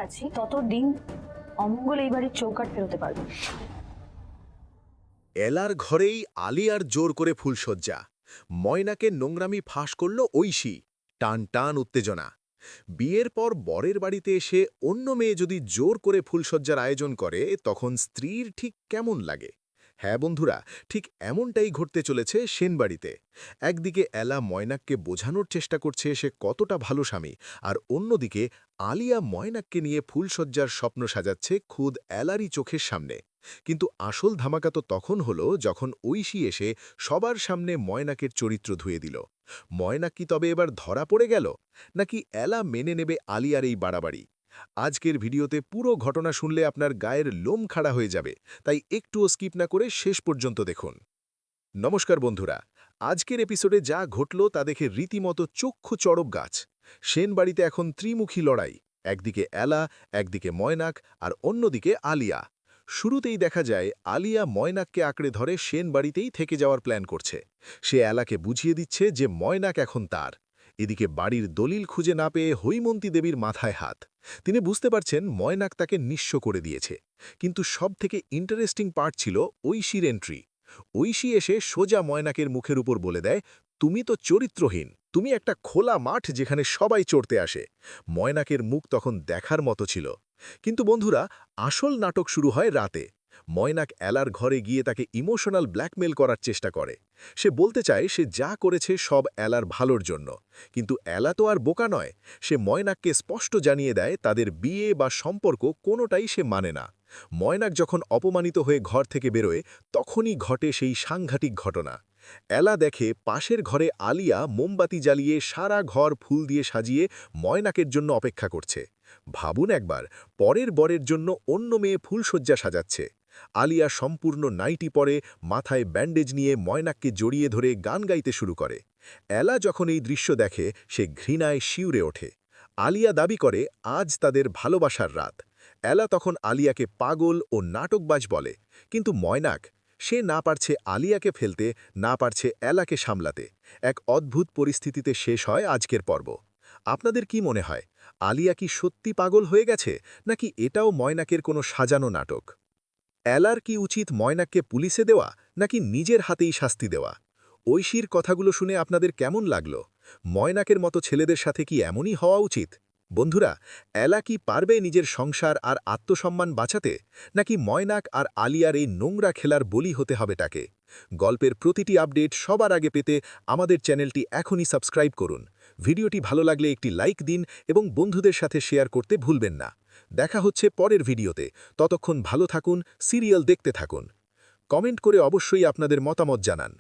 আছি ততদিন অমঙ্গল এই বাড়ির চৌকাঠ ফেরোতে পারবে না। এলার ঘরেই আলিয়ার জোর করে ফুলশয্যা। ময়নাকে নোংরামি ফাঁস করল ঐশী। টান টান উত্তেজনা। বিয়ের পর বরের বাড়িতে এসে অন্য মেয়ে যদি জোর করে ফুলশয্যার আয়োজন করে তখন স্ত্রীর ঠিক কেমন লাগে? হ্যাঁ বন্ধুরা, ঠিক এমনটাই ঘটতে চলেছে সেনবাড়িতে। একদিকে এলা ময়নাককে বোঝানোর চেষ্টা করছে সে কতটা ভালো স্বামী, আর অন্যদিকে আলিয়া ময়নাককে নিয়ে ফুলশয্যার স্বপ্ন সাজাচ্ছে খুদ এলারই চোখের সামনে। কিন্তু আসল ধামাকা তো তখন হলো যখন ঐশী এসে সবার সামনে ময়নাকের চরিত্র ধুয়ে দিল। ময়নাক কি তবে এবার ধরা পড়ে গেল, নাকি এলা মেনে নেবে আলিয়ার এই বাড়াবাড়ি? আজকের ভিডিওতে পুরো ঘটনা শুনলে আপনার গায়ের লোম খাড়া হয়ে যাবে, তাই একটুও স্কিপ না করে শেষ পর্যন্ত দেখুন। নমস্কার বন্ধুরা, আজকের এপিসোডে যা ঘটল তা দেখে রীতিমতো চক্ষু চড়ক গাছ। সেনবাড়িতে এখন ত্রিমুখী লড়াই। একদিকে এলা, একদিকে ময়নাক, আর অন্যদিকে আলিয়া। শুরুতেই দেখা যায় আলিয়া ময়নাককে আঁকড়ে ধরে সেনবাড়িতেই থেকে যাওয়ার প্ল্যান করছে। সে এলাকে বুঝিয়ে দিচ্ছে যে ময়নাক এখন তার। এদিকে বাড়ির দলিল খুঁজে না পেয়ে হৈমন্তী দেবীর মাথায় হাত। তিনি বুঝতে পারছেন ময়নাক তাকে নিঃস্ব করে দিয়েছে। কিন্তু সবথেকে ইন্টারেস্টিং পার্ট ছিল ঐশীর এন্ট্রি। ঐশী এসে সোজা ময়নাকের মুখের উপর বলে দেয়, তুমি তো চরিত্রহীন, তুমি একটা খোলা মাঠ যেখানে সবাই চড়তে আসে। ময়নাকের মুখ তখন দেখার মতো ছিল। কিন্তু বন্ধুরা, আসল নাটক শুরু হয় রাতে। ময়নাক এলার ঘরে গিয়ে তাকে ইমোশনাল ব্ল্যাকমেল করার চেষ্টা করে। সে বলতে চায় সে যা করেছে সব এলার ভালোর জন্য। কিন্তু এলা তো আর বোকা নয়। সে ময়নাককে স্পষ্ট জানিয়ে দেয় তাদের বিয়ে বা সম্পর্ক কোনোটাই সে মানে না। ময়নাক যখন অপমানিত হয়ে ঘর থেকে বেরোয় তখনই ঘটে সেই সাংঘাতিক ঘটনা। এলা দেখে পাশের ঘরে আলিয়া মোমবাতি জ্বালিয়ে সারা ঘর ফুল দিয়ে সাজিয়ে ময়নাকের জন্য অপেক্ষা করছে। ভাবুন একবার, পরের বরের জন্য অন্য মেয়ে ফুলশয্যা সাজাচ্ছে। আলিয়া সম্পূর্ণ নাইটি পরে মাথায় ব্যান্ডেজ নিয়ে ময়নাককে জড়িয়ে ধরে গান গাইতে শুরু করে। এলা যখন এই দৃশ্য দেখে সে ঘৃণায় শিউরে ওঠে। আলিয়া দাবি করে আজ তাদের ভালোবাসার রাত। এলা তখন আলিয়াকে পাগল ও নাটকবাজ বলে। কিন্তু ময়নাক, সে না পারছে আলিয়াকে ফেলতে, না পারছে এলাকে সামলাতে। এক অদ্ভুত পরিস্থিতিতে শেষ হয় আজকের পর্ব। আপনাদের কি মনে হয়, আলিয়া কি সত্যি পাগল হয়ে গেছে, নাকি এটাও ময়নাকের কোনো সাজানো নাটক? এলার কি উচিত ময়নাককে পুলিশে দেওয়া, নাকি নিজের হাতেই শাস্তি দেওয়া? ঐশীর কথাগুলো শুনে আপনাদের কেমন লাগলো? ময়নাকের মতো ছেলেদের সাথে কি এমনই হওয়া উচিত? বন্ধুরা, এলা কি পারবে নিজের সংসার আর আত্মসম্মান বাঁচাতে, নাকি ময়নাক আর আলিয়ার এই নোংরা খেলার বলি হতে হবে তাকে? গল্পের প্রতিটি আপডেট সবার আগে পেতে আমাদের চ্যানেলটি এখনই সাবস্ক্রাইব করুন। ভিডিওটি ভালো লাগলে একটি লাইক দিন এবং বন্ধুদের সাথে শেয়ার করতে ভুলবেন না। দেখা হচ্ছে পরের ভিডিওতে। ততক্ষণ ভালো থাকুন, সিরিয়াল দেখতে থাকুন। কমেন্ট করে অবশ্যই আপনাদের মতামত জানান।